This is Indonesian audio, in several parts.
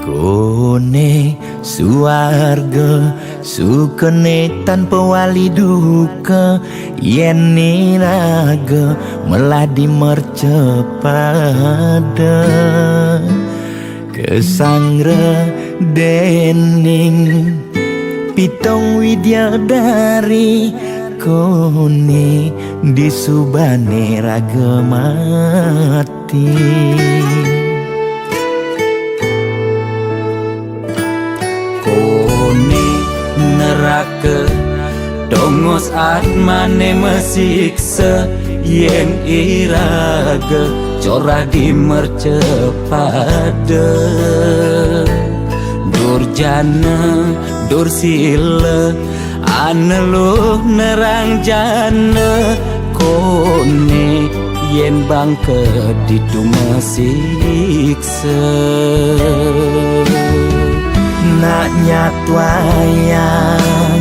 Kone suarga sukene tanpa wali duka, yen niraga meladi mercepada kesangre dening pitong widyadari. Kone disubane raga mati. Kone neraka dongos atmane mesiksa, yen iraga corah di mercepada. Durjana dursila aneluh nerang jana. Kone yen bangke ditu mesiksa. Nak nyatwayang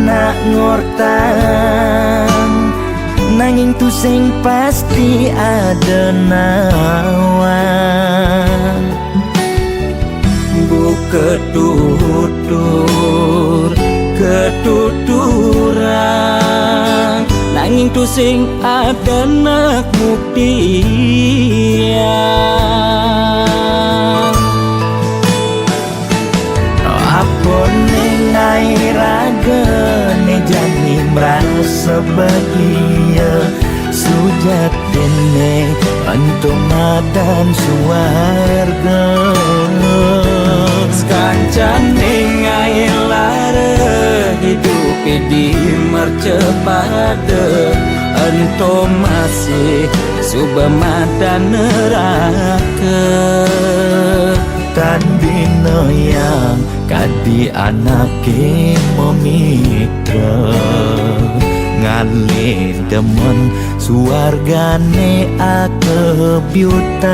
nak ngortang, nanging tu sing pasti ada nawan. Buka tutur ketuturan, nanging tu sing ada nak buktian. Apa nengai raga ne jani merasa bahagia, sujatene untuk madan suarga. Sekancan nengai lara hidup di mercepada, ento masih subamadan neraka. Tandino yang kadi anake memitra, ngale demen suargane akebyutan.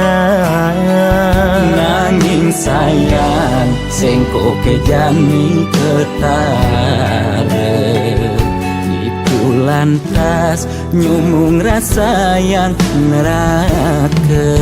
Nanging sayang sengko kejami ketara, itu lantas nyumung rasa yang neraka.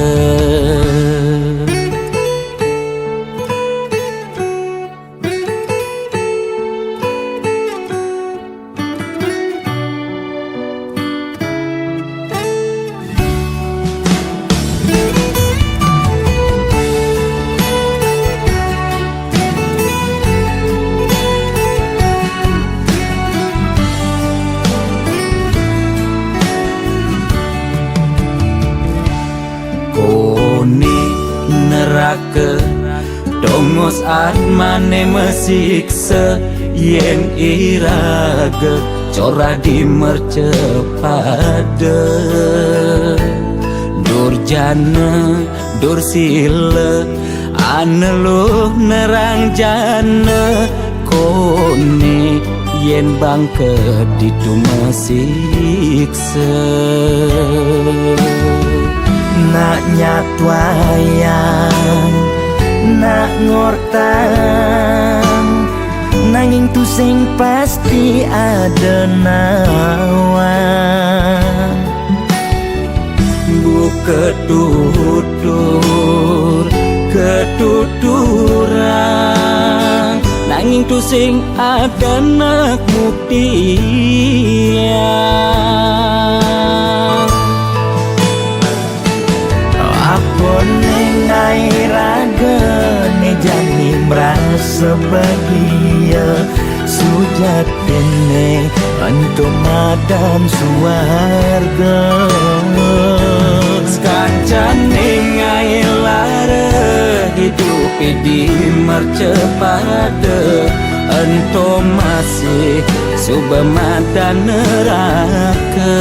Kone neraka dongos atmane mesiksa, yen iraga corah di mercepada. Durjana dursila aneluh nerang jana. Kone yen bangke ditu mesiksa. Nak nyatwayang nak ngortang, nanging tu sing pasti ada nawan. Buka tutur ketuturan, nanging tu sing ada nak buktian. Apa nengai raga ne jani merasa bahagia, sujatene untuk madan suarga. Sekancan nengai lara hidup di mercepada, ento masih subamadan neraka.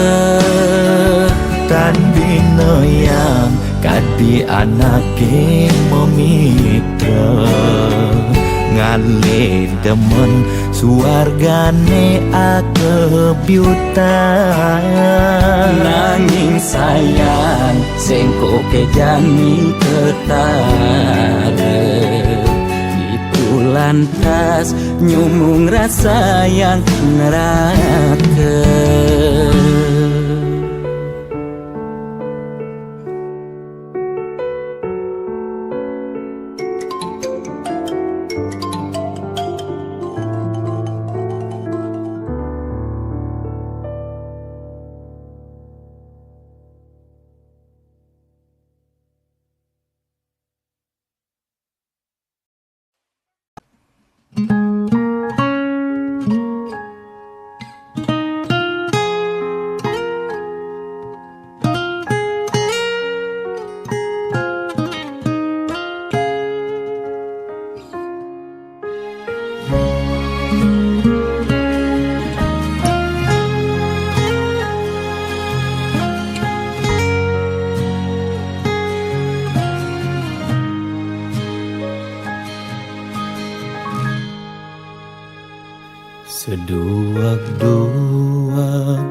Tandino yang kadi anake memitra, ngale demen suargane akebyutan. Nanging sayang sengko kejami ketara, itu lantas nyumung rasa yang neraka. Seduak-duak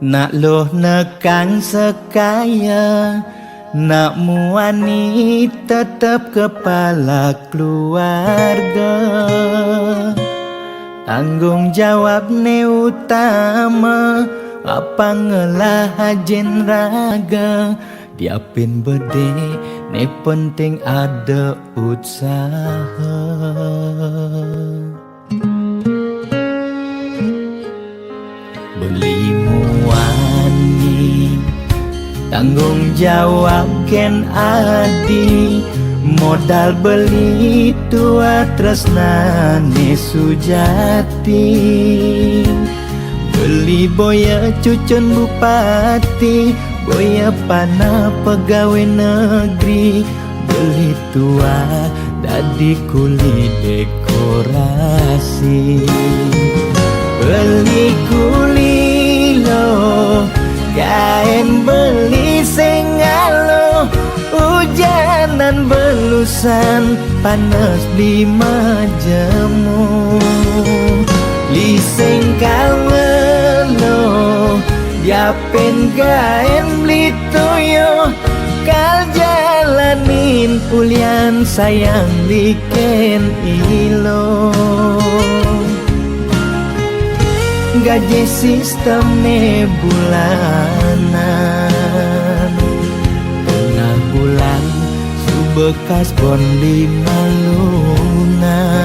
nak loh nekang sekaya, nak muani tetap kepala keluarga. Tanggung jawab ne utama, apa ngelah hajen raga. Diapin bede ne penting ada usaha. Beli muani tanggung jawab ken adi, modal beli tua tresnane sujati. Beli boya cucun bupati, boya pana pegawai negeri. Beli tua dadi kuli dekorasi. Beli kuli lo, kain beli sengalo. Hujanan belusan, panas di majemu. Liseng kalelo, diapen kain beli toyo. Kal jalanin ulian sayang liken ilo. Gaji sistem ne bulanan, tengah bulan subekas bon 5 lunan.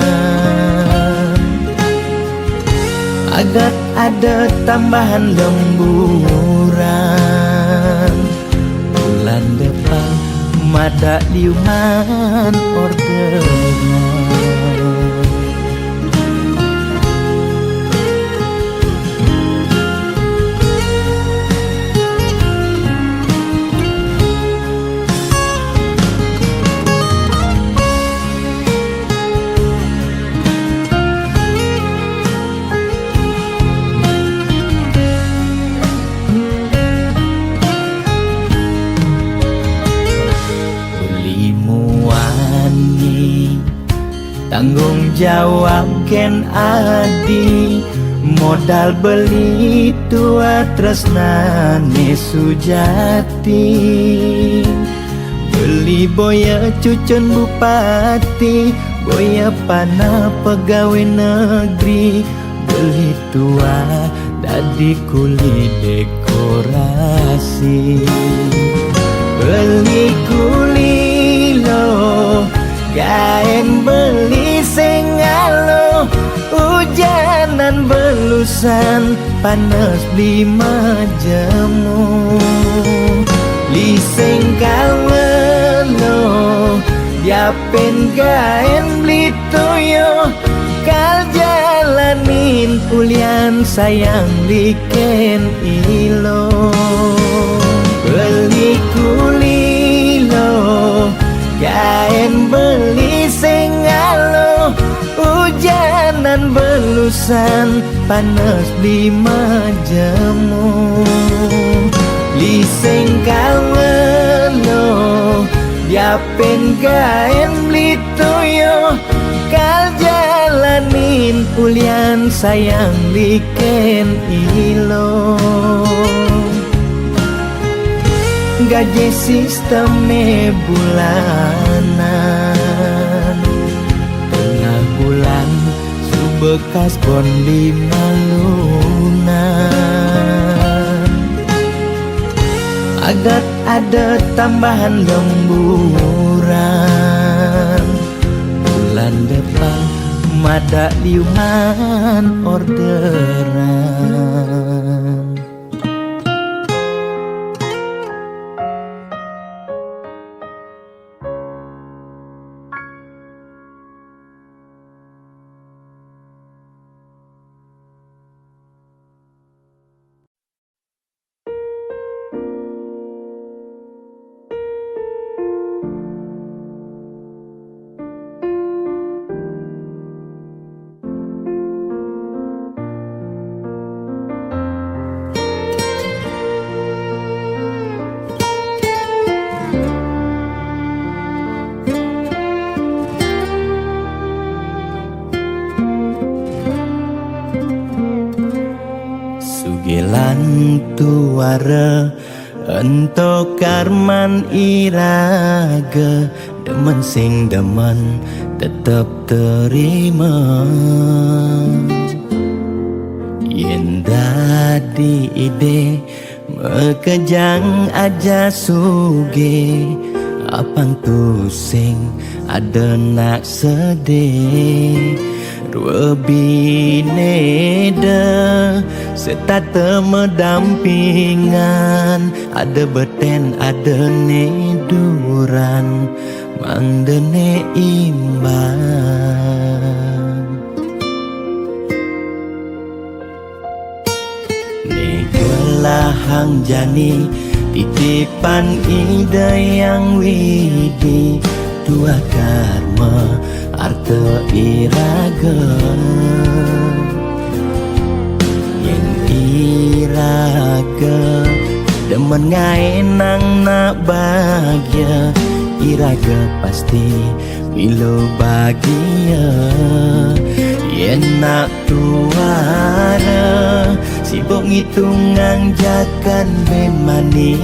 Agat ada tambahan lemburan, bulan depan mada liuman orderan. Tanggung jawab ken adi, modal beli tua tresnane sujati. Beli boya cucun bupati, boya pana pegawai negeri. Beli tua dadi kuli dekorasi. Beli kuli lo, kain beli sengalo. Hujanan belusan, panas 5 jemu. Liseng kalelo, diapen kain beli toyo. Kal jalanin ulian sayang liken ilo. Beli kuli lo, kain beli sengalo. Hujanan belusan, panas 5 jemu. Liseng kalelo, diapen kain beli toyo. Kal jalanin ulian sayang liken ilo. Gaji sistem ne bulanan, tengah bulan subekas bon 5 lunan. Agat ada tambahan lemburan, bulan depan mada liuman orderan. Ilan tuara ento karman iraga, demen sing demen tetep terima. Yen dadi ide mekejang aja suge, apang tu sing ada nak sedih. Dua bineda serta temedampingan, ada beten ada neduran, mangdene imbang. Negelahang jani titipan ide yang widi, dua karma arta iraga. Yang iraga demen ngaenang nak bahagia, iraga pasti bila bahagia. Yen nak tuara sibuk ngitungan jakan bemani,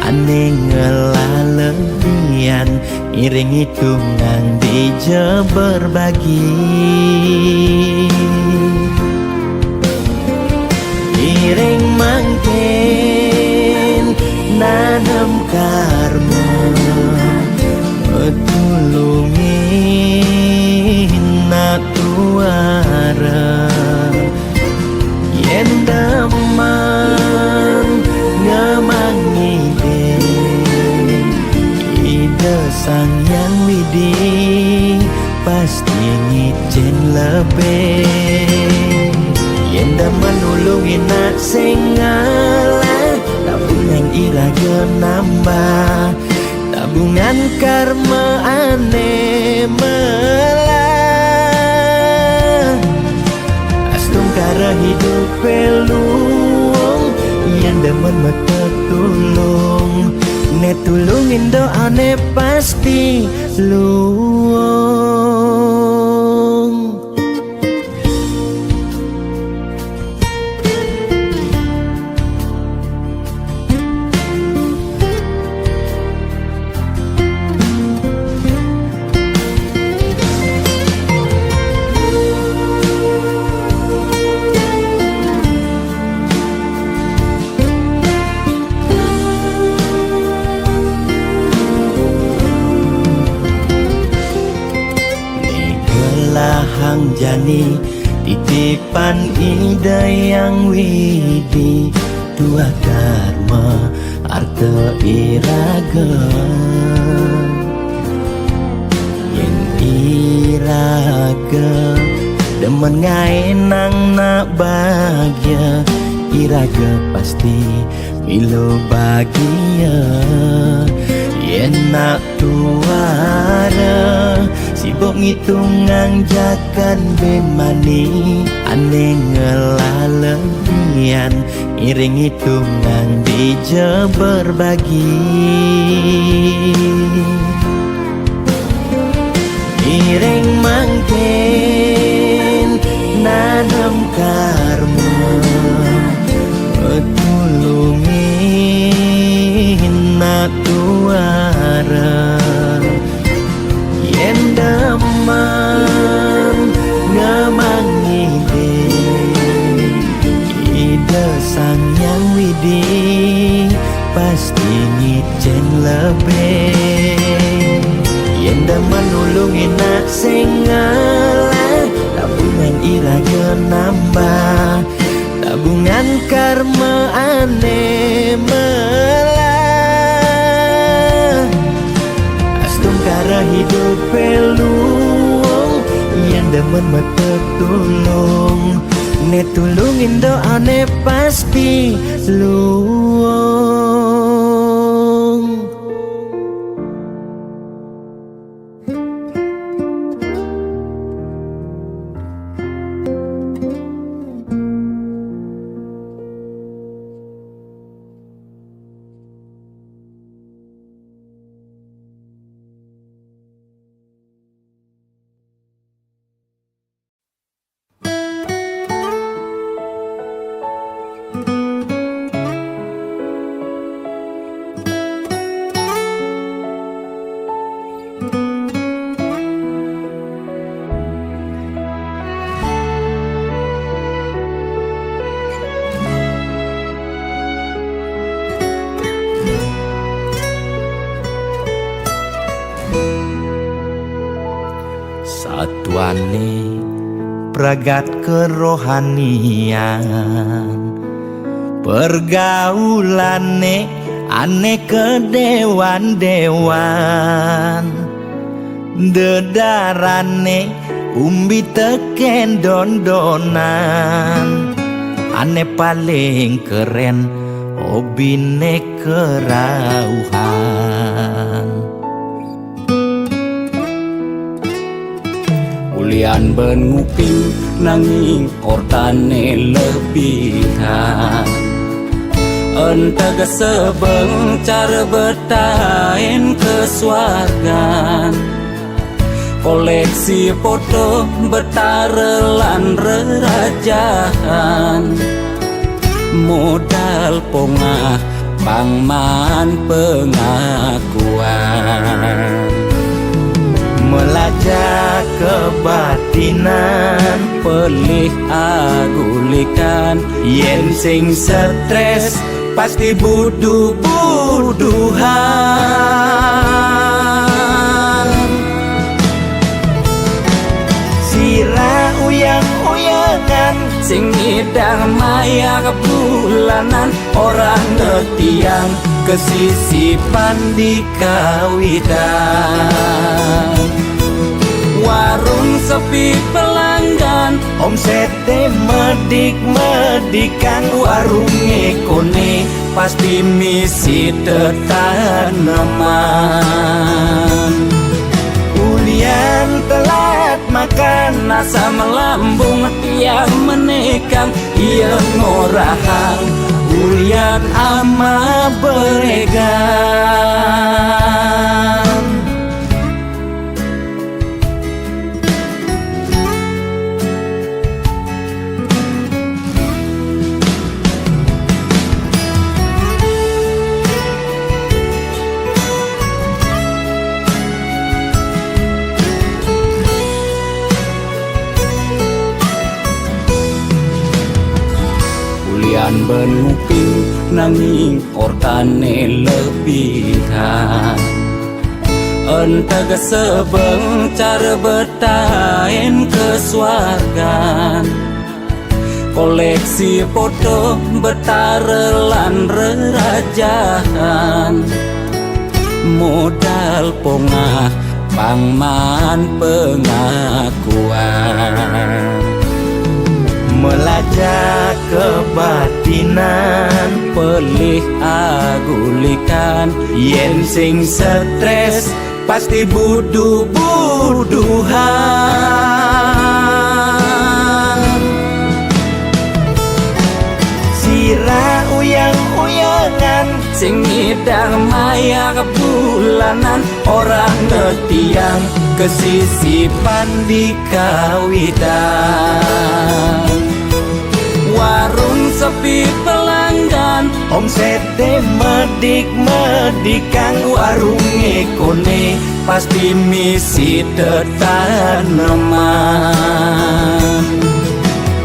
ane ngelalebian iring hitungan dija berbagi. Iring mangkin nanam karma, metulungin nak tuara. Yen demen ngemang ide sang yang widi, pasti ngicen lebih. Yen demen nulungin nak sing ngalah, tabungan iraga nambah, tabungan karma ane melah. Astung kara hidup peluang, yang demen mata tulung, ne tulungin doane pasti luang. Hang jani titipan ide yang widi, dua karma arta iraga. Yen iraga demen ngaenang nak bahagia, iraga pasti bila bahagia. Yen nak tuara sibuk ngitungan jakan bemani, ane ngelalebian iring hitungan dija berbagi. Iring mangkin nanam karma, metulungin nak tuara. Yen demen ngemang ide sang yang widi, pasti ngicen lebih. Yen demen nulungin nak sing ngalah, tabungan iraga nambah, tabungan karma ane melah. Astung kara hidup peluang, yang demen mata tulung, ne tulungin doane pasti luang. satuane pragat kerohanian, pergaulane aneh kedewan-dewan, dedarane umbi teken dondonan, aneh paling keren hobine kerauhan. Ulian ben nguping nanging ortane lebihan, entega sebeng cara bertain kesuargan, koleksi foto betarelan rerajahan, modal pongah pangman pengakuan, melajak kebatinan, pelih agulikan, yen sing stres pasti buduh-buduhan. Sira uyang-uyangan, sing ngidang maya kebulanan, orang ngetiang kesisipan di kawitan. Warung sepi pelanggan, omsete medik-medikan, warung ekone pasti misi tetaneman. ulian telat makan, Nasa melambung tiang menekang, ia ngorahang ulian ama beregan. Ulian benuping nanging ortane lebihan, entega sebeng cara bertain kesuargan, koleksi foto betarelan rerajahan, modal pongah pangman pengakuan, melajak kebatinan, pelih agulikan, yen sing stres pasti buduh-buduhan. Sira uyang-uyangan, sing ngidang maya kebulanan, orang ngetiang kesisipan di kawitan. Warung sepi pelanggan, omsete medik-medikan, warung ekone pasti misi tetaneman.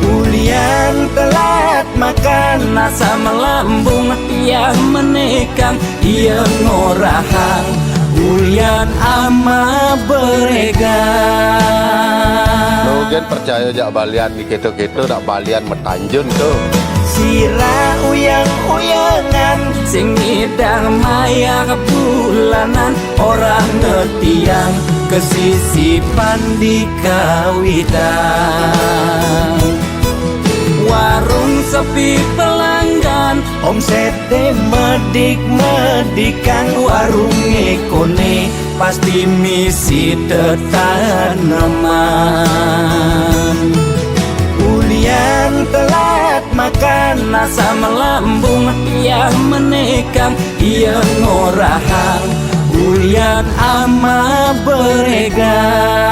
ulian telat makan, Nasa melambung tiang menekang, ia ngorahang ulian ama beregan. Nugen percaya jak balian di keto-keto nak balian metanjun tu. sira uyang-uyangan, Sing ngidang maya kebulanan, orang ngetiang kesisipan di kawitan. Warung sepi pelanggan, omsete medik-medikan, warung ekone pasti misi tetaneman. ulian telat makan, Nasa melambung tiang menekang, ia ngorahang ulian ama beregan.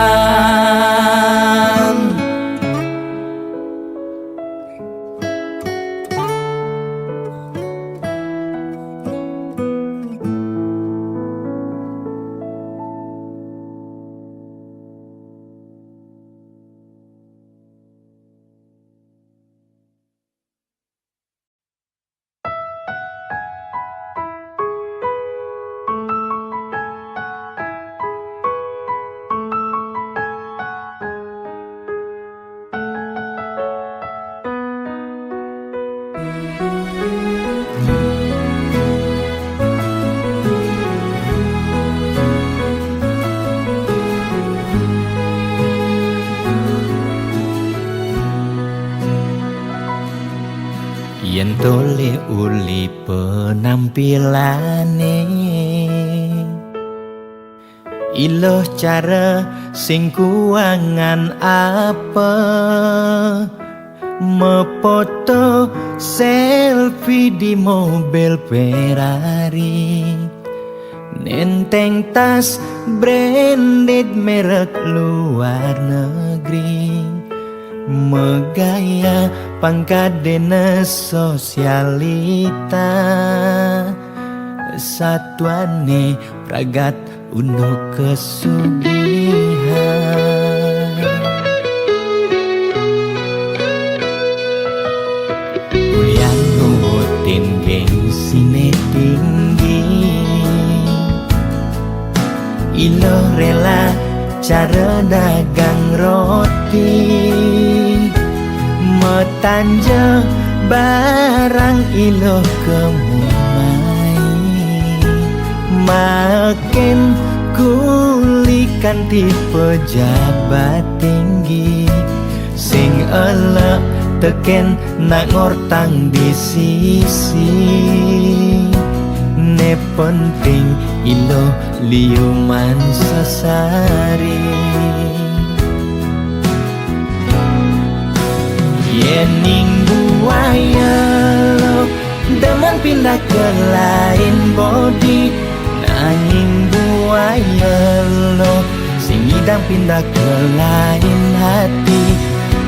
yen tole uli penampilane iloh cara sing kuangan apa mefoto selfie di mobil Ferrari nenteng tas branded merek luar negeri megaya pangkadena sosialita satuane pragat untuk kesugihan kuliah nurutin gengsine tinggi ilo rela cara dagang roti metanja barang ilo kemumai makin kulikan tipe jabat tinggi sing elek teken nak ngortang di sisi ne penting ilo liuman sesari yening buaya lo demen pindah ke lain body nanging buaya lo sing idam pindah ke lain hati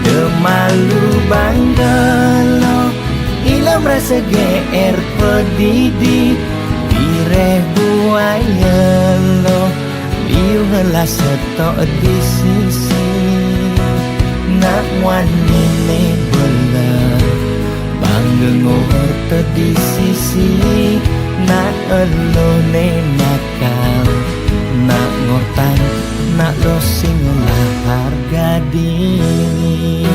demalu bangga lo ilam rasa GR pedidi bireh buaya lo liu ngelas setok di sisi nak wani ne bela bangga ngor di sisi nak elo ne nakal nak ngortan nak lo sing lah harga diri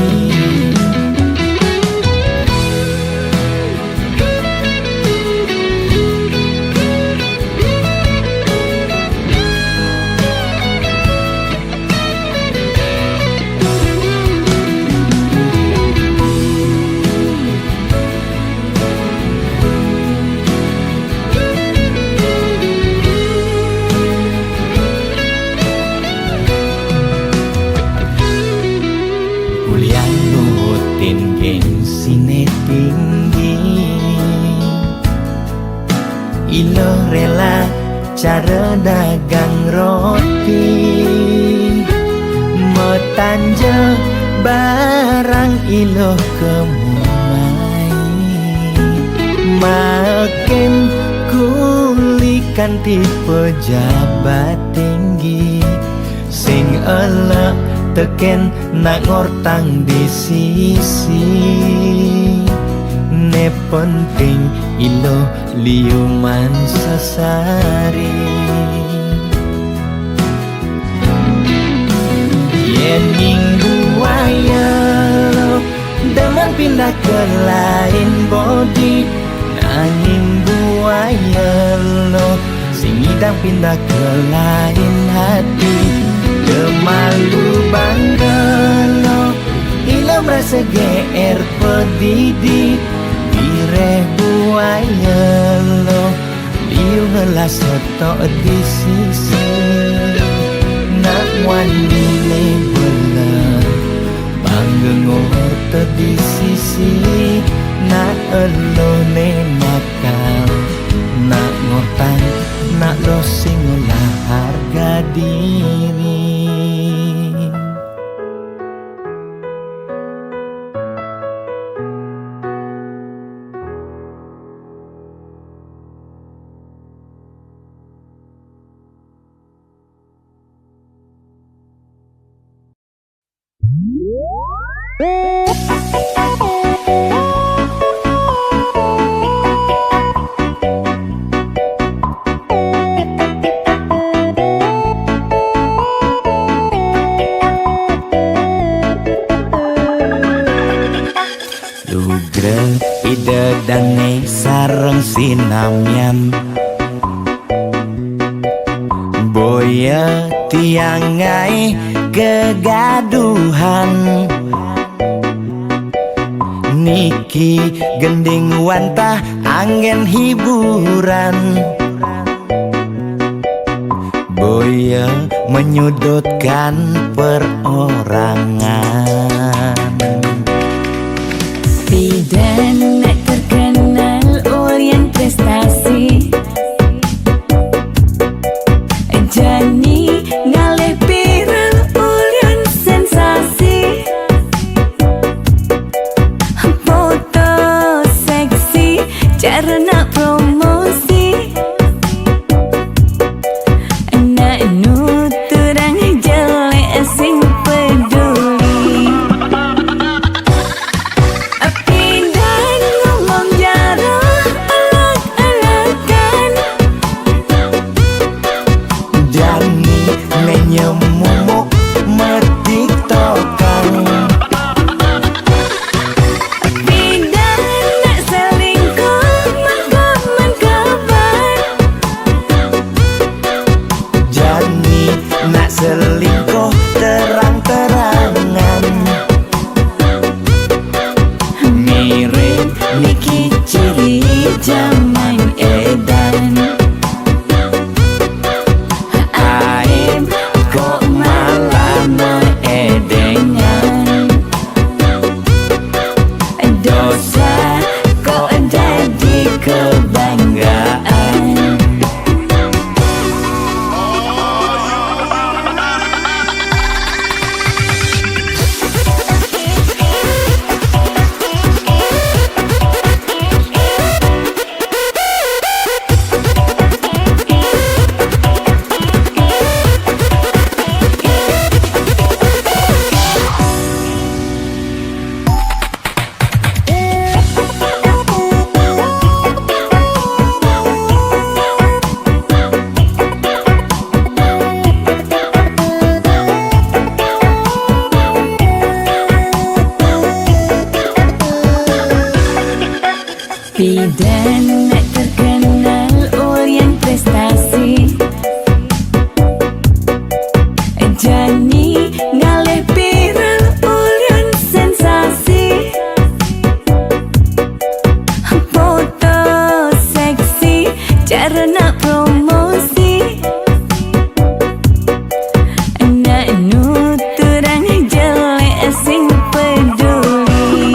gengsine tinggi ilo rela cara dagang roti metanja barang ilo kemumai makin kulikan tipe jabat tinggi sing elek teken nak ngortang di sisi ne penting ilo liuman sesari yening buaya lo demen pindah ke lain body nanging buaya lo sing idam pindah ke lain hati demalu bangga lo ilam rasa GR pedidi bireh buaya lo liu ngelas setok di sisi nak wani ne bela bangga ngor di sisi nak elo ne nakal nak ngortan nak lo sing lah harga diri Idedane sareng sinamyan boya tiangai kegaduhan niki gending wantah angin hiburan. Boya menyudutkan perorangan. Bidan nak terkenal Orient prestasi, Jani ngalih viral Orient sensasi. Foto seksi cara nak promosi, nak nuturang jelek sing peduli. Pindah ngomong jarang alak-alakan, Jani menyemumuk mertiktokan. pindah nak selingkuh mengkomen kabar. Jani nak selingkuh terang-terangan. Mirip Niki ciri zaman edan. Aib kok malah meedengan, dosa kok jadi kebanggaan. Bidan nak terkenal Orient prestasi, Jani ngalih viral Orient sensasi. Foto seksi cara nak promosi, nak nuturang jelek sing peduli.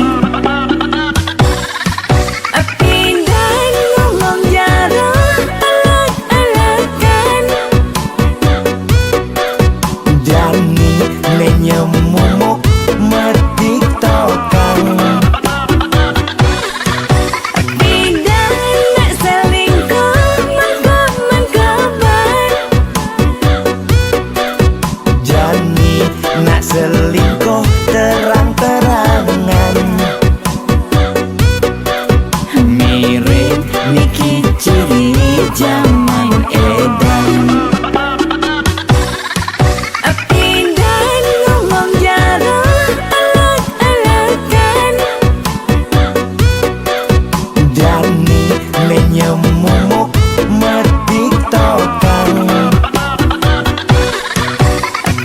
Pindah ngomong jarang alak-alakan, Jani menyemumuk mertiktokan. pindah nak selingkuh mengkomen kabar. Jani nak selingkuh terang-terangan. Mirip Niki ciri zaman edan. Pindah ngomong jarang alak-alakan, Jani menyemumuk mertiktokan.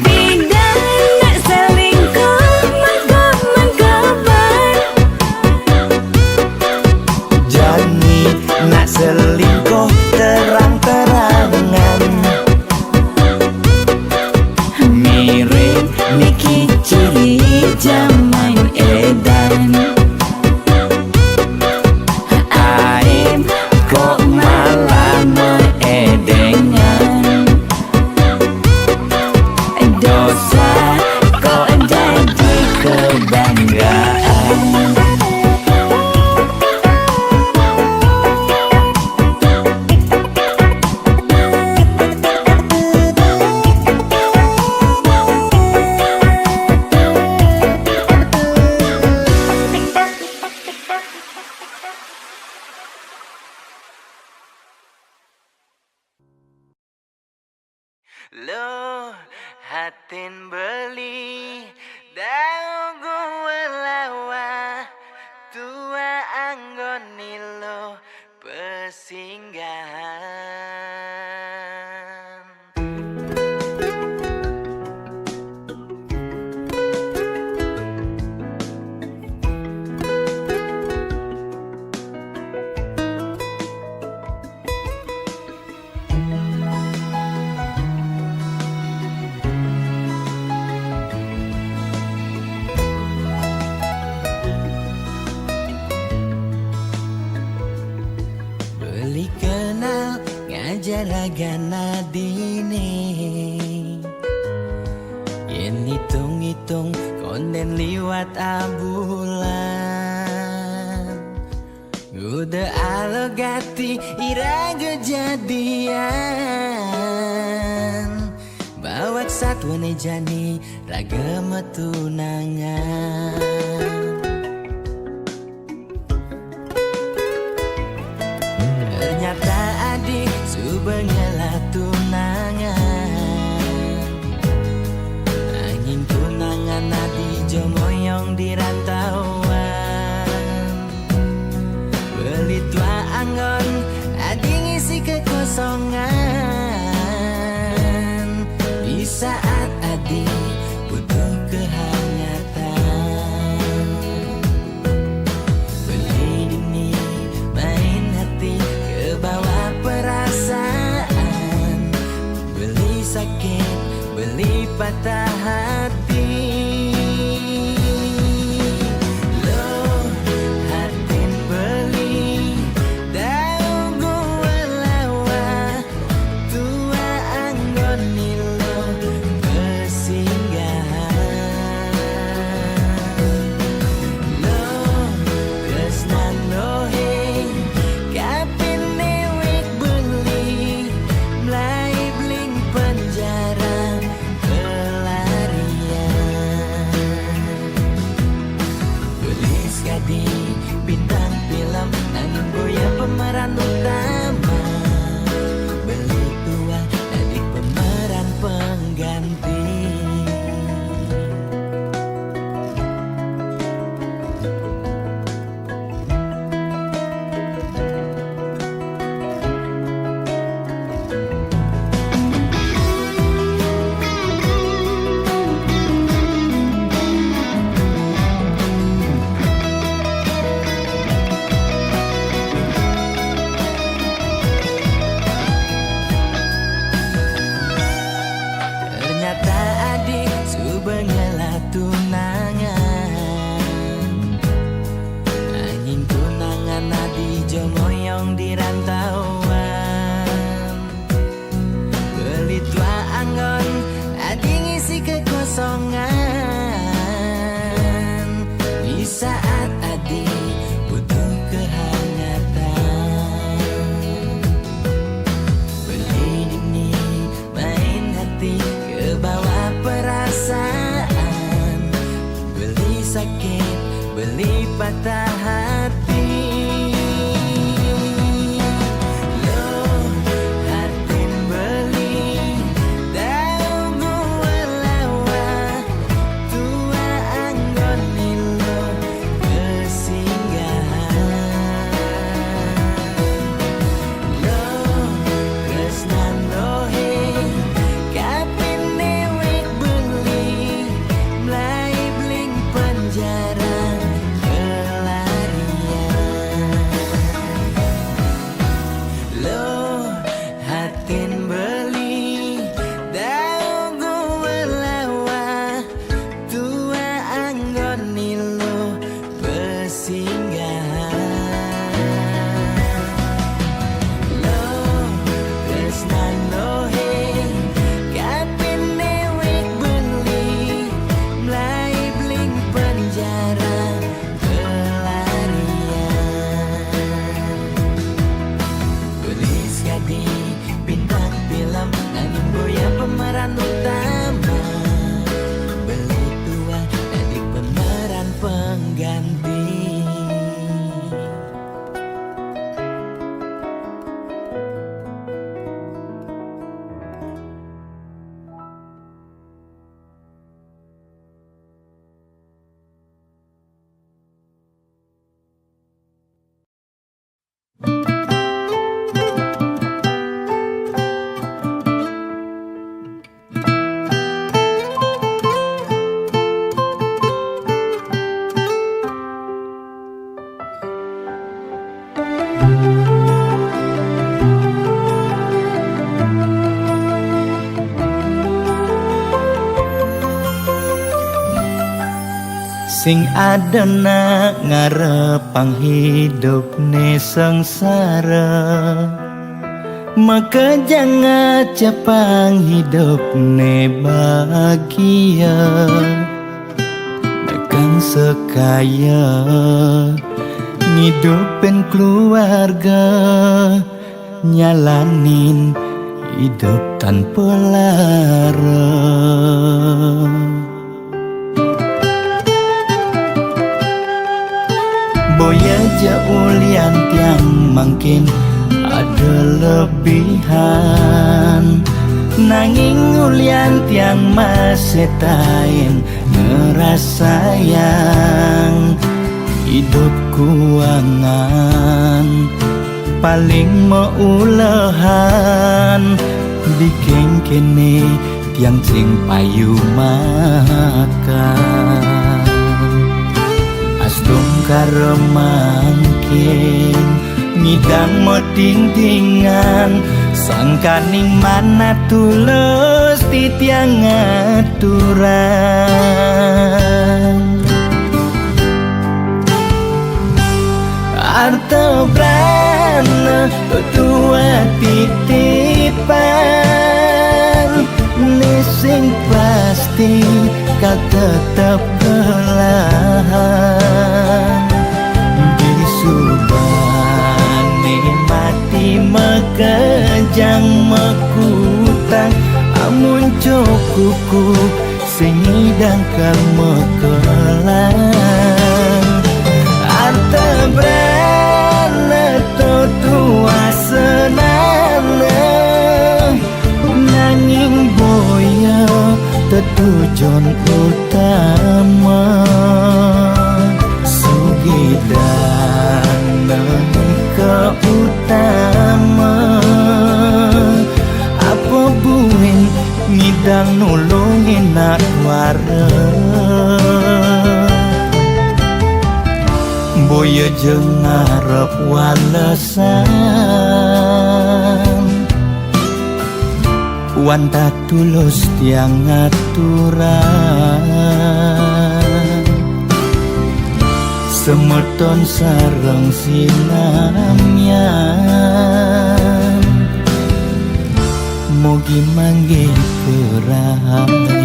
pindah nak selingkuh mengkomen kabar. Jani nak selingkuh terang-terangan. Mirip Niki ciri zaman edan. Aib kok malah meedengan, dosa kok jadi kebanggaan. Lo hatin beli dagu lawa tua anggoni lo pesinggahan. ragana dini yen hitung-hitung konden liwat abulan udah alogati ira kejadian bawak satwane jani raga metunangan ternyata adik subengela tunangan angin tunangan adi jomoyong di rantauan beli tua anggon adi ngisi kekosongan di saat adi butuh kehangatan beli ini main hati ke bawah perasaan beli sakit beli patah hati pemeran utama beli tua adik pemeran pengganti kekosongan di saat adik butuh kehangatan beli ini main hati ke bawah perasaan beli sakit beli patah hati pemeran utama beli tua adik pemeran pengganti sing adana ngarepang hidup ne sengsara maka jangan capang hidup ne bahagia Nekan sekaya ngidupin keluarga nyalanin hidup tanpa lara Boya jaulian tiang mungkin ada lebihan Nanging ulian tiang masih tain ngerasayang Hidup kuangan paling meulehan Bikin kene tiang sing payu makan Astum karemangkin ngidang moding-dingan sangkaning mana tulus titiang aturan Arto brana tua titipan Nising pasti kau tetap belahan Bisubane mati mekejang mekutang Amun cokuku singidang kemekelan Arta brana tua senana Nanging boya tetujon utama Sugidan ke utama Apa buin ngidang nulungin nak wareng Boya jeung ngarep walesan Wanta tulus tiang aturan Semeton sareng sinamyan Mugi mangge kerahayan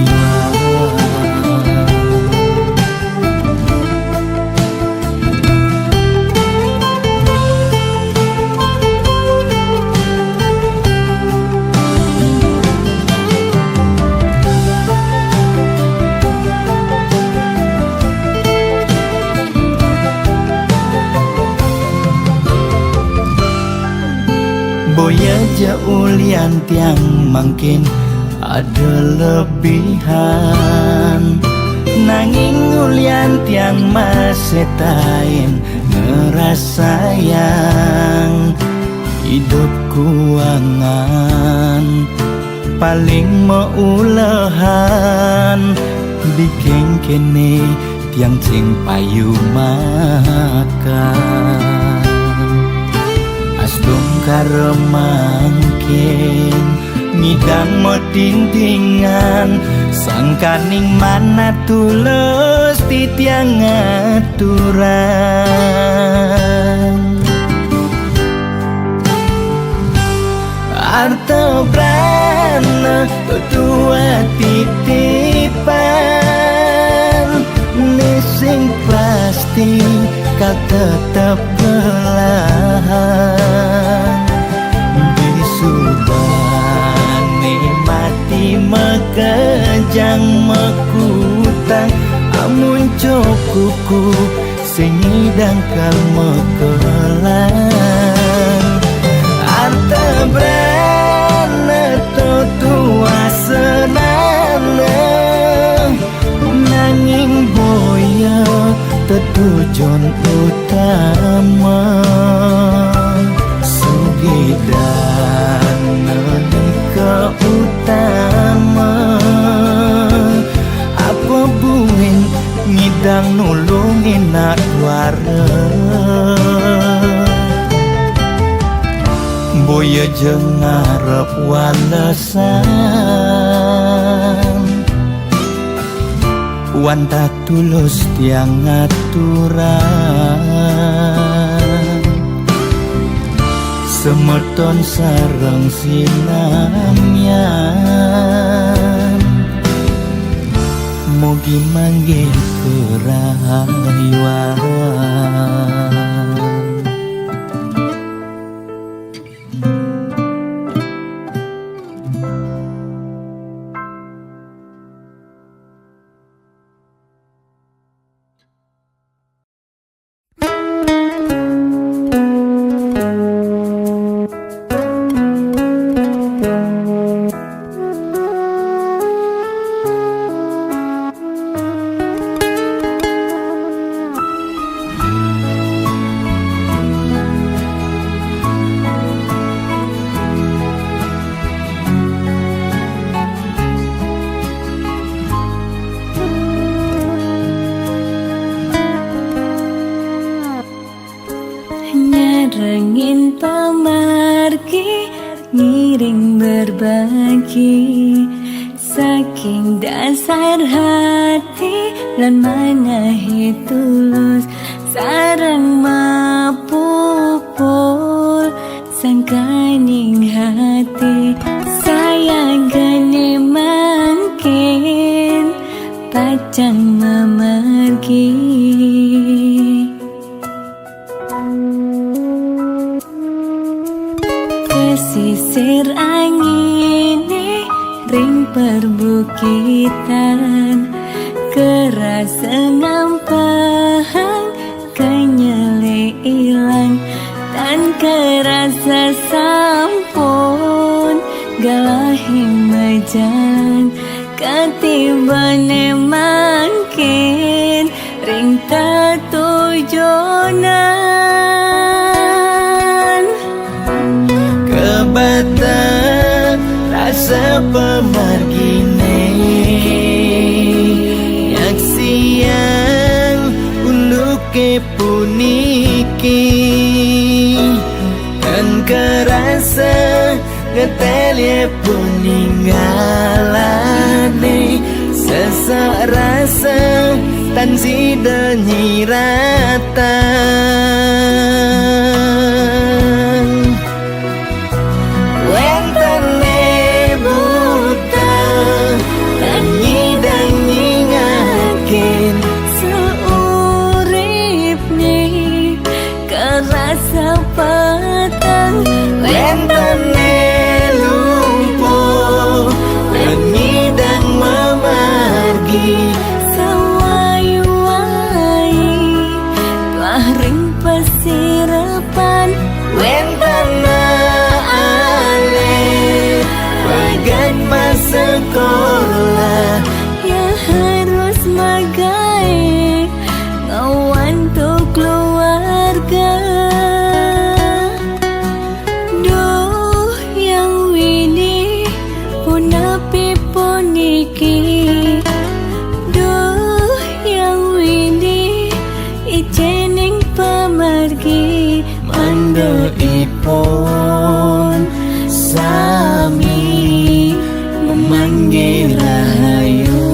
Boya jaulian tiang mungkin ada lebihan Nanging ulian tiang masih tain ngerasayang Hidup kuangan paling meulehan Bikin kene tiang sing payu makan Astum karemangkin ngidang moding-dingan sangkaning mana tulus titiang aturan Arto brana tua titipan Nising pasti kau tetap belahan Bisubane mati mekejang mekutang Amun cokuku singidang kalmekelan Arta brana tua senana Nanging boya tetujon utama Sugidan ke utama Apa buin ngidang nulungin nak wareng Boya jeung ngarep walesan Wanta tulus tiang aturan semeton sareng sinamyan mugi mangge kerayuan. Nyarengin pemargi, ngiring berbagi, saking dasar hati lan manahi tulus, sareng mapupul sangkaning hati, sayang gane mangkin pacang memargi. Pesisir angine ring perbukitan, kerasa ngampahang kenyele ilang, tan kerasa sampun galahi majan, katibane mangkin ring tatujonan. Kebata rasa pemargine yak siang uluke puniki, kan kerasa ngetelye puninggalane, sesak rasa tan sida nyiratan. Wentene buta lan nyidang nyingakin, Seurip nih kerasa petang, wentene lumpuh lan nyidang memargi, sawai-wai telah ring pesirapan, wentene ale bagat masa sekolah. ya harus magai ngawan tuh keluarga. Duh yang wini punapi puniki, duh yang wini ijening pemargi, Manda ipon sami memanggil rahayu.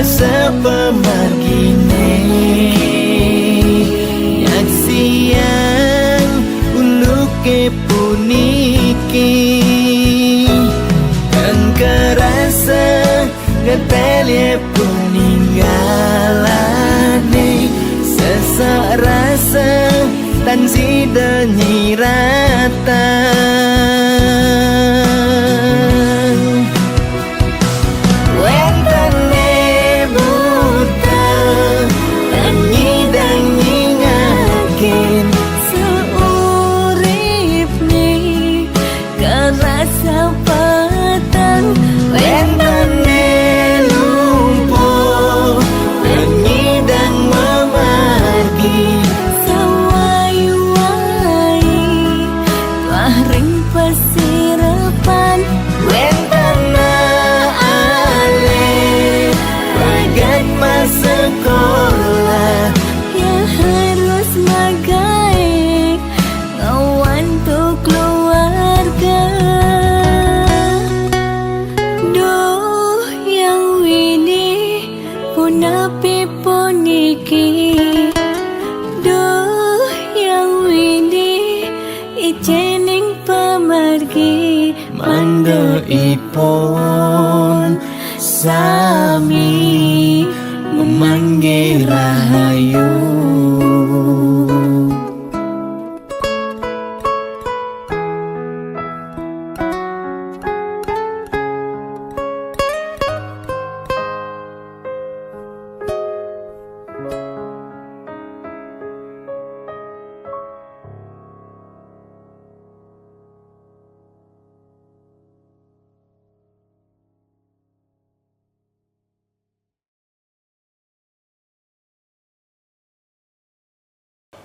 Sepemargine yak siang uluke puniki, kan kerasa ngetelye puninggalane, sesak rasa tan sida nyiratan. Wentene buta lan nyidang nyingakin, seurip nih kerasa petang, wentene lumpuh lan nyidang memargi, sawai-wai Punapi puniki Duh yang wini Ijening pemargi Mangga ipun sami memanggil rahayu.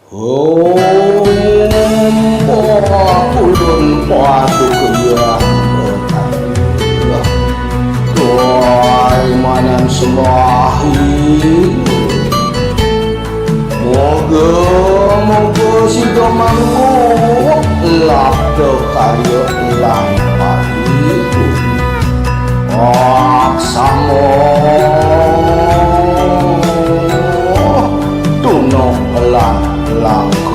Ulun padu kaya Tuai manan semahi Moga sida manggu Labda kaya lampari Aksamo Tunok langku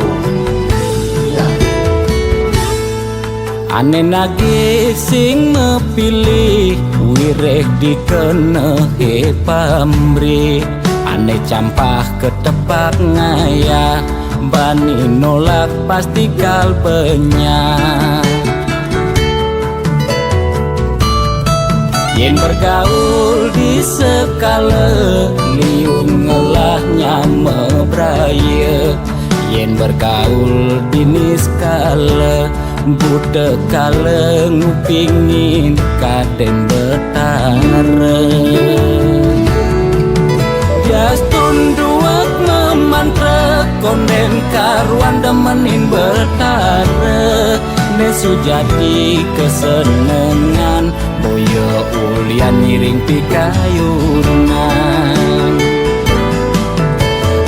Ane nage sing mepilih wireh dikenehe pamrih Ane campah ketepak ngaya bani nolak pasti kalpenya Yen bergaul di sekala liun ngelahnya mebraya Yen bergaul di niskala budak kala ngupingin kaden betara Jastun duak memantra konden karuan demenin betara Nesu jadi kesenengan boyo ulian miring pikayunan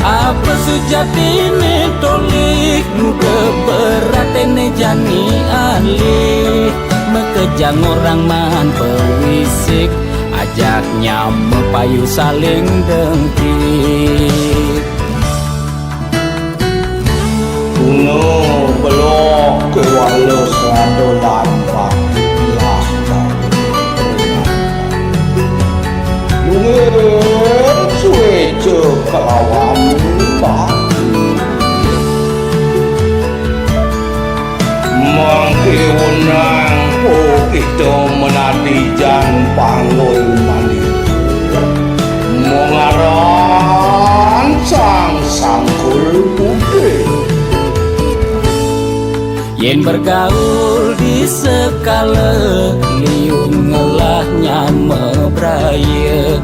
Apa sujati ne tolik muda beratene jani alih Mekejang orang man pewisik ajaknya mepayu saling dengkit Kuno belok ke walau satu lampak Lampak Mungkin sueco kelawan Mangkiunang kita menati jan pangoy mandi Mengaran sang sangkul putih Yen bergaul di sekala liun ngelahnya mebraya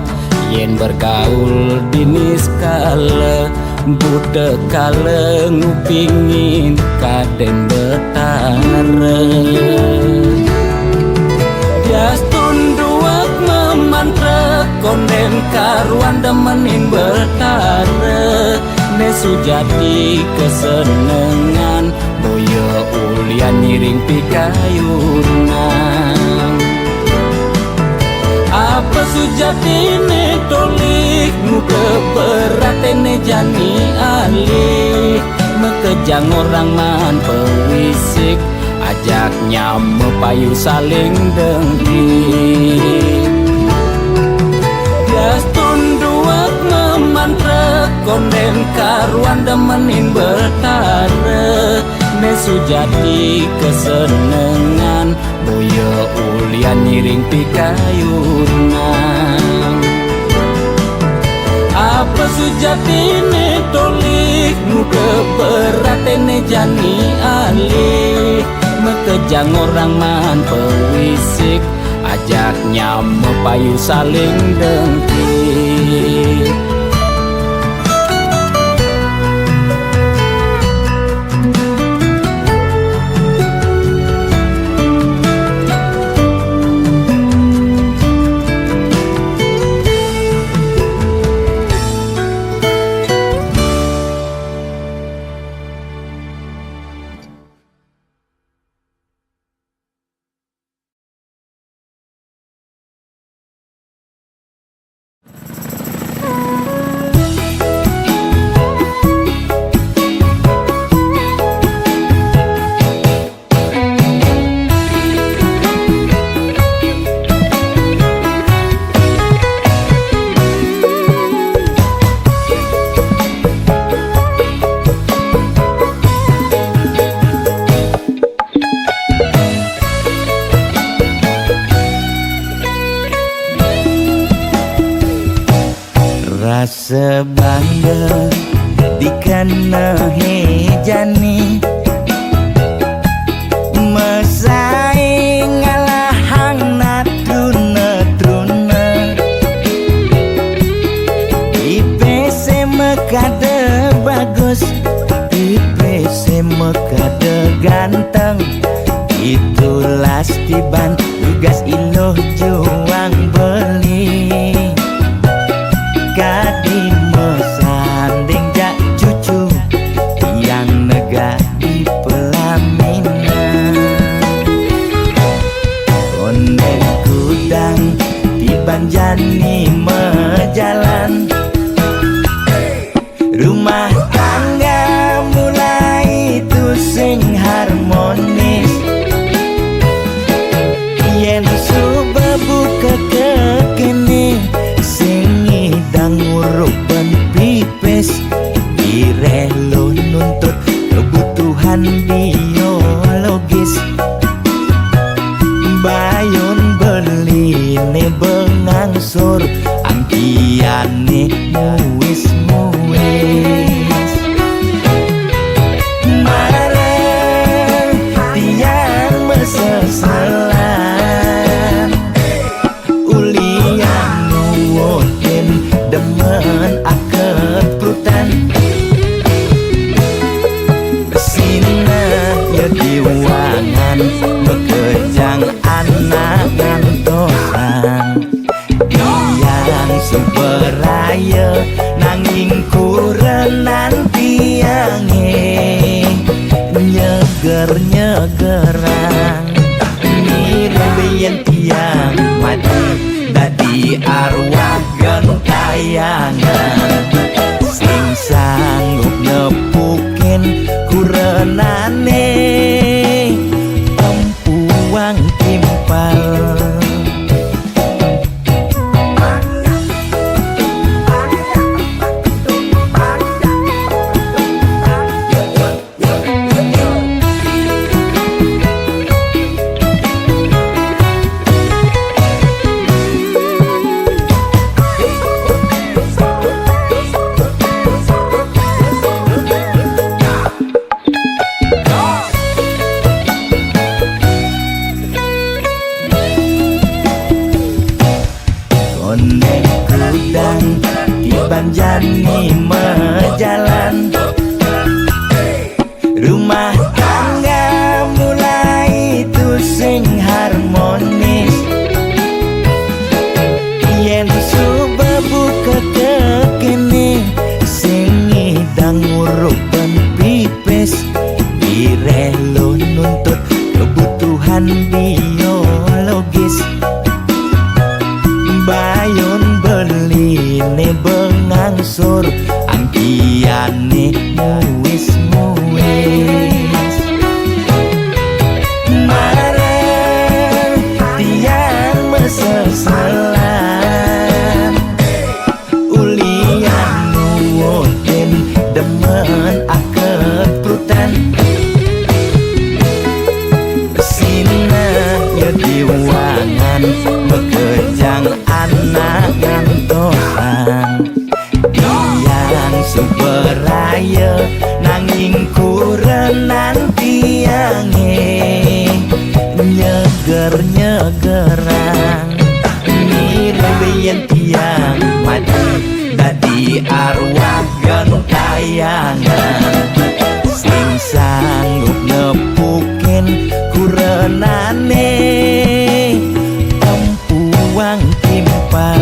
Yen bergaul di niskala budak kala ngupingin kaden betara Jastun duak memantra konden karuan demenin betara Nesu jadi kesenengan boyo ulian miring pikayunan Apa sujati ne tolik muka beratene jani alih Mekejang orang man pewisik ajaknya mepayu saling dengkit Jastun duak memantra konden karuan demenin betara Nesu jadi kesenengan boyo ulian miring pikayunan Apa sujati ne tolik muka beratene jani alih Mekejang orang man pewisik ajaknya mepayu saling dengkit sebangga dikena hejani mesaing ngalahang natruna IPC mekade bagus IPC mekade ganteng itulah tiban tugas iloh juang beli kadi mesanding jak cucu yang nega di pelaminan onden kudang tiban jani mejalan rumah tangga mulai tusing harmonis yen subebuka kekini sing idang nguruk ben pipis direlo nuntut kebutuhan biologis bayon beli ne bengangsur angkiane muis marah tiang mesesalan ulian nuwotin demen akep prutan Sina ya diwangan bekejang anak ngantosan yang seberaya nanging kurenan tiange nyeger-nyegerang mirembeyen tiang mati dadi arwah gentayangan sing sanggup nepukin kurenane empuang timpal Oneng kudang tiban jani mejalan rumah tangga mulai tusing harmonis yen subebuka kekini sing idang nguruk ben pipis direlo nuntut kebutuhan biologis bayon beli ne bengangsur angkiane muis marah tiang mesesalan ulian nuwotin demen akep prutan Sina ya diwangan bekejang anak ngantosan yang seberaya nanging kurenan tiange nyeger-nyegerang mirembeyen tiang mati dadi arwah gentayangan sing sanggup nepukin kurenane empuang timpal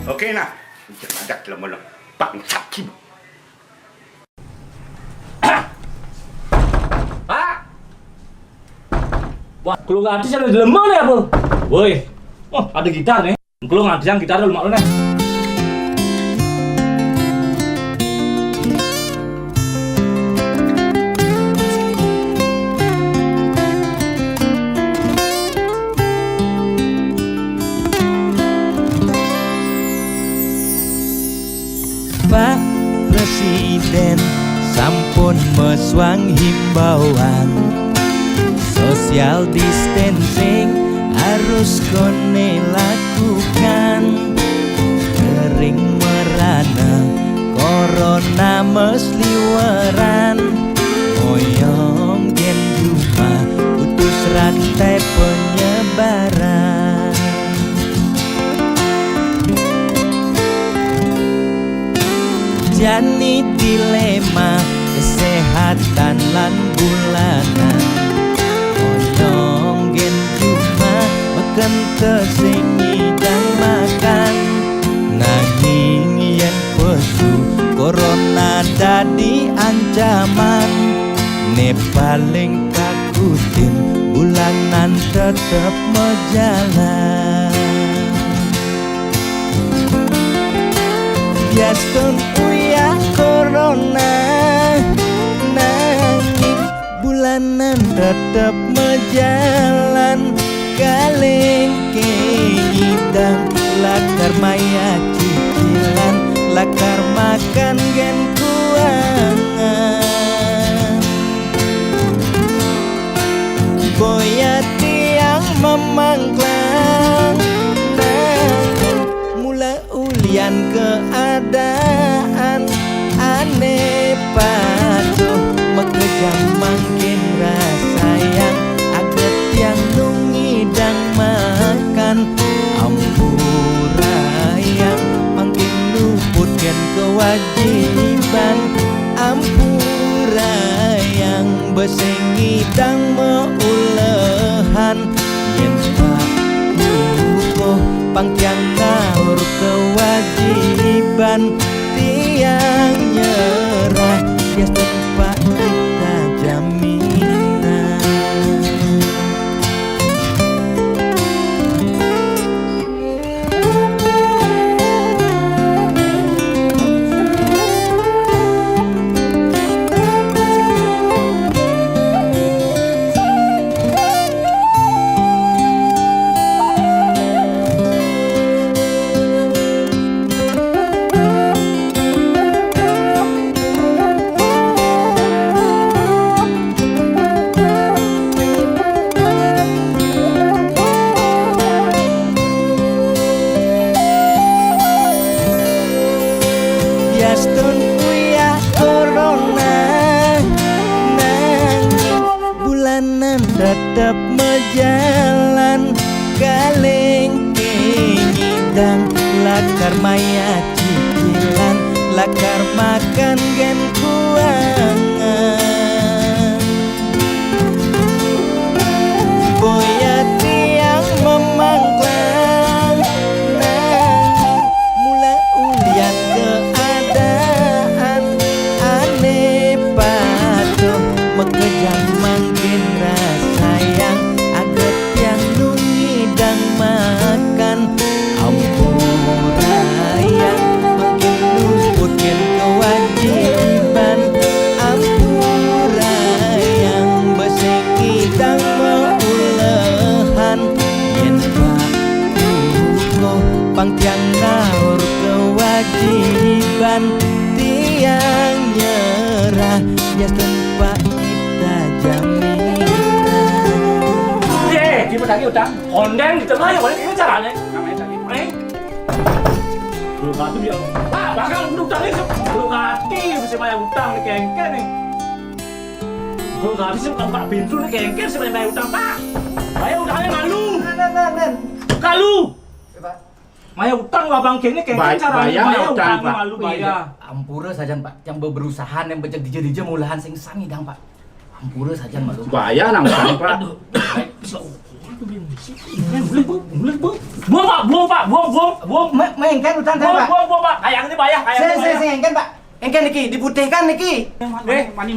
Oke nah, jangan ada dalam bangsat Kim. Pak! Wah, kalau nggak ada ada lemah nih apa? Woi, oh ada gitar nih. Kalau nggak ada gitar lu mak lu nih. Pak Presiden sampun meswang himbauan social distancing harus kone lakukan. Kering merana corona mesliweran, moyong gen cuma putus rantai penyebaran. Jani dilema kesehatan lan bulanan, moyong gen cuma makan tesengi dan makan. Nanging yen pesu corona dadi ancaman, ne paling takutin bulanan tetep mejalan. Biastun uya corona, nanging bulanan tetep mejalan. Kalengke ngidang lakar maya cicilan, lakar makan gen kuangan. Boya tiang memangklang, nanging mula ulian keadaan. Aneh patuh mekejang mangkin rasayang, aget yang nungidang makan. Ampurayang mangkin luput gen kewajiban. Ampurayang besengidang meulehan, yen pakuh pangtiang ngaur kewajiban. Tiang nyerah bias tempat kita jaminan. Biastun uya corona, nanging bulanan tetep mejalan. Kalengke ngidang lakar maya cicilan, lakar makan gen kuangan. Boya tiang memangklang, nanging mula ulian keadaan. Aneh patuh mekejang mangkin rasayang, aget yang nungidang makan. Ampurayang mangkin luput gen kewajiban. Ampurayang besengidang meulehan, yen pakuh pangtiang ngaur kewajiban. Tiang nyerah bias tempat kita jaminan. 예, 기분 나게 utang. Kondeng di tengah ya, boleh ini caranya. Belum hati dia. Pak, bakal utang ini belum hati bisa bayar utang nih kengken nih. Belum hati sih kalau Pak Bintu nih kengken sih bayar utang Pak. Bayar utangnya malu. Kalu. Maya utang abang kengnya kengken caranya bayar utangnya malu bayar. Ampura sajan Pak, yang berusaha yang becek dija mulahan sing sangidang Pak. Ampura sajan malu. Bayar nang utang Pak. Buang Pak, buang. Mengengken utang saya Pak. Buang Pak, kayak ini bayar, kayak ini bayar. Saya engken Pak. Engken niki diputihkan niki. Mani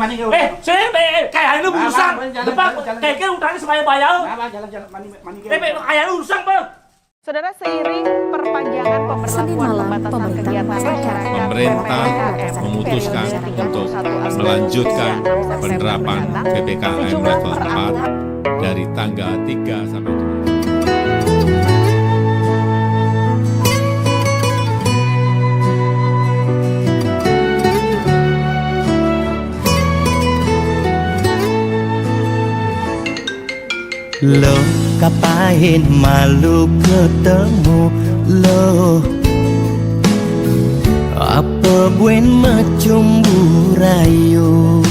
Kayak ini urusan. Depan, kayaknya utangnya supaya bayar. Jalan mani. Kayak ini urusan Pak. Saudara, seiring perpanjangan Senin malam, pembatasan pemerintah kegiatan masyarakat Pemerintah memutuskan untuk melanjutkan penerapan PPKM level 4 dari tanggal 3 sampai 7. Lo kapain malu ketemu lo, apa buen macumbu rayu,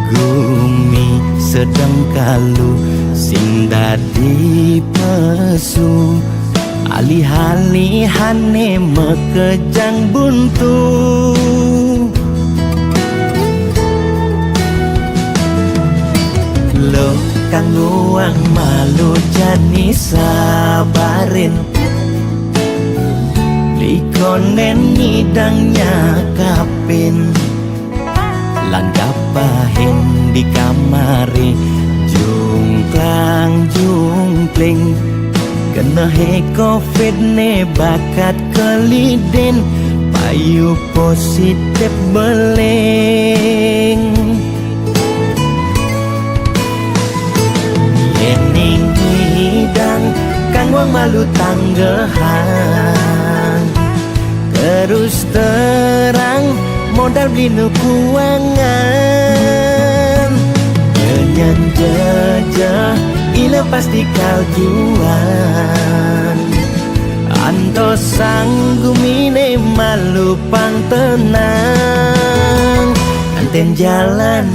gumi sedang kalu sing dadi pesu, alih-alihane mekejang buntu. Lo kang nuang malu jani sabarin, likonen ngidangnya kapin, lan kapahin di kamari jungklang jungkling, kena he covid ne bakat keliden, payu positif beleng. Yening hidang kang wang malu tanggehan, terus terang modal beli kuangan, kenyan jejah ila pasti kaljuan, anto sanggumine malu pang tenang, anten jalanan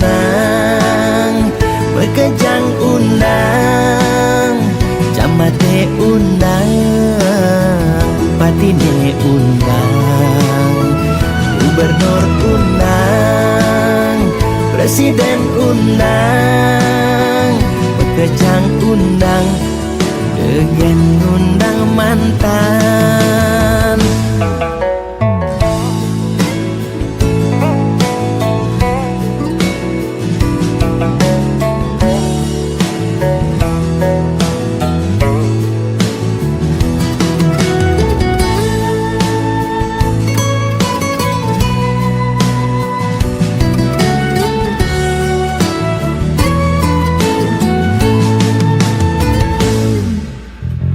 bekejang undang, jamate undang, bupatine undang, gubernur undang, presiden undang, bekejang undang, kegen undang mantan.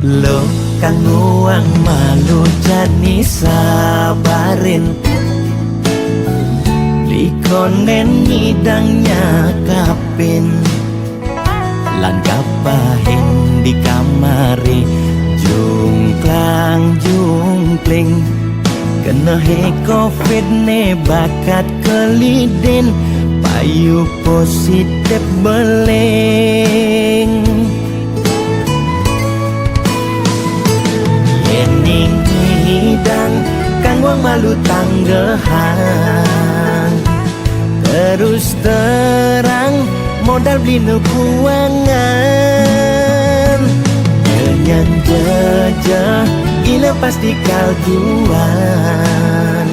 Lo kang nuang malu jani sabarin, likonen ngidangnya kapin, lan kapahin di kamari jungklang jungkling, kena he covid ne bakat keliden, payu positif beleng. Yening hidang kang wang malu tanggehan, terus terang modal beli kuangan, kenyan jejah ila pasti kaljuan,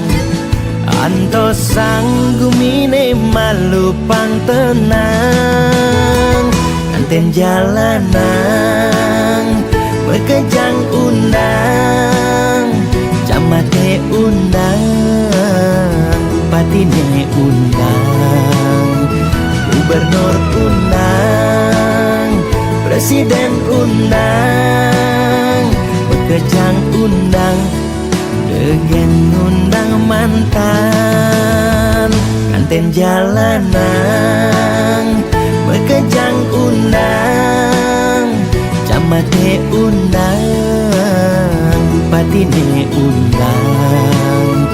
anto sanggumine malu pang tenang, anten jalanan bekejang undang, jamate undang, bupatine undang, gubernur undang, presiden undang, bekejang undang, kegen undang mantan, anten jalanan bekejang undang, jamate undang, bupatine undang,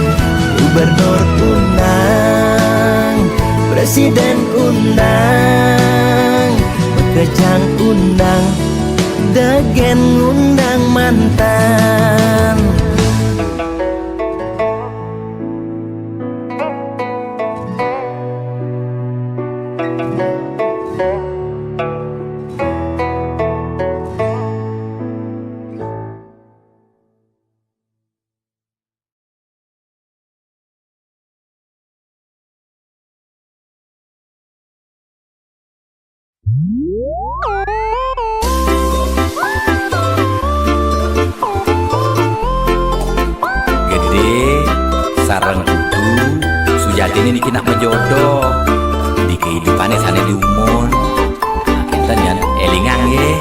gubernur undang, presiden undang, bekejang undang, degen undang mantan. sarang kudu sujatine niki nak menjodoh di kehidupane sane di umur kinten yan elingan ye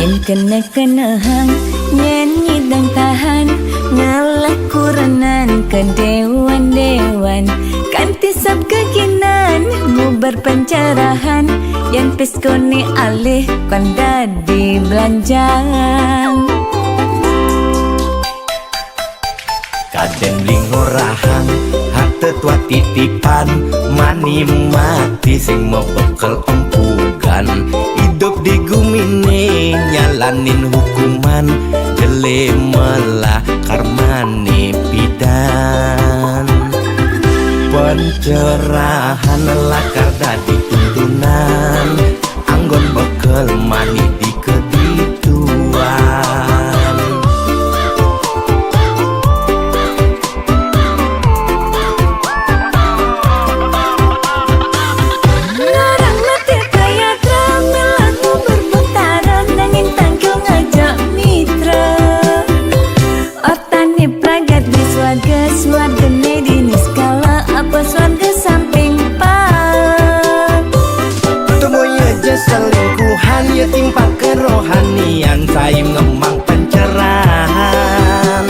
yen kena-kenahang nyanyi dan tahan ngalah kuranan ke dewan-dewan kanti sab kekinan ngubar pencerahan yang tipis koni alih kanda di belanjang. Kaden bling orahang hate tua titipan mani mati sing mau bekel empugan. Hidup di gumine nyalanin hukuman jele melah karmane pidan. Pencerahan lakar dadi tuntunan anggon bekel mani di kedituan. Larang mati kaya drama lagu berputaran nangin tangkil ngajak mitra. Otani pragat di swarga swarga nedini skala apa swarga samping pak. Temoya aja selingkuhan ya timpa kerohanian saim ngemang pencerahan.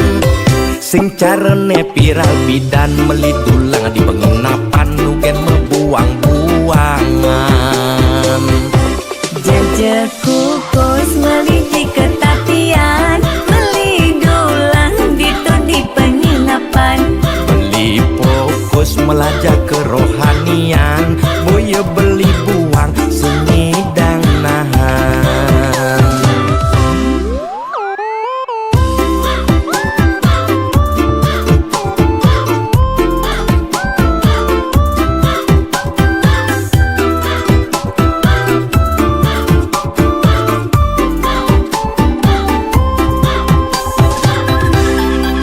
Sing carane viral bidan melidulang di penginapan nugen membuang-buangan. Jajak kukus meliti ketatian melidulang ditu di penginapan. Beli fokus melajak kerohanian boya beli buang sengidang nahan.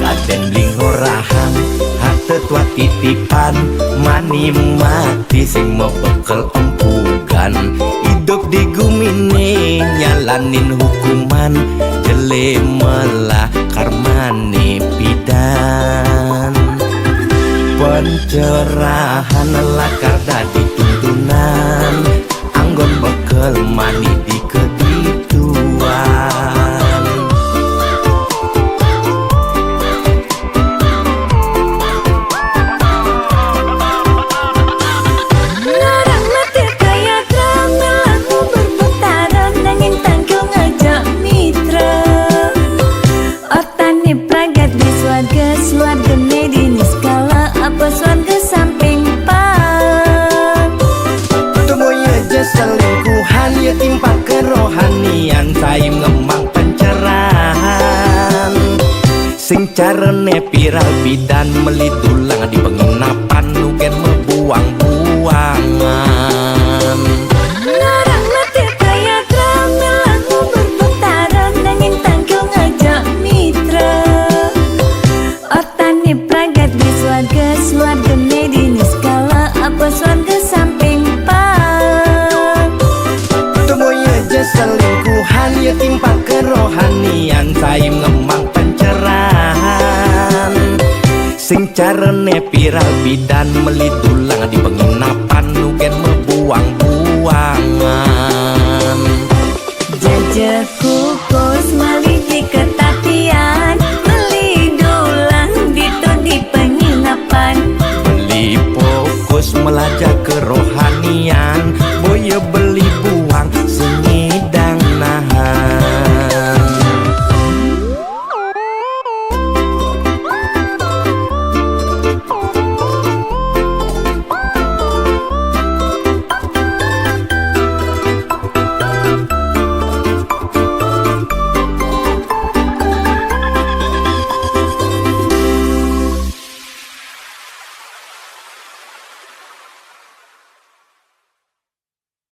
Kaden bling orahang hate tua titipan mani mati sing mau bekel empugan. Hidup di gumine nyalanin hukuman jele melah karmane pidan. Pencerahan lakar dadi tuntunan anggon bekel mani di kedituan. Larang mati kaya drama lagu berputaran nangin tangkil ngajak mitra. Otani pragat di swarga swarga nedini skala apa swarga samping pak. Temoya aja selingkuhan ya timpa kerohanian saim ngemang pencerahan. Sing carane viral bidan melidulang di penginapan nugen membuang-buangan. Larang mati kaya drama lagu berputaran nangin tangkil ngajak mitra. Otani pragat di swarga swarga nedini skala apa swarga samping pak. Temoya aja selingkuhan ya timpa kerohanian saim ngemang pencerahan. Sing carane viral bidan melidulang di penginapan nugen membuang-buangan. Jajak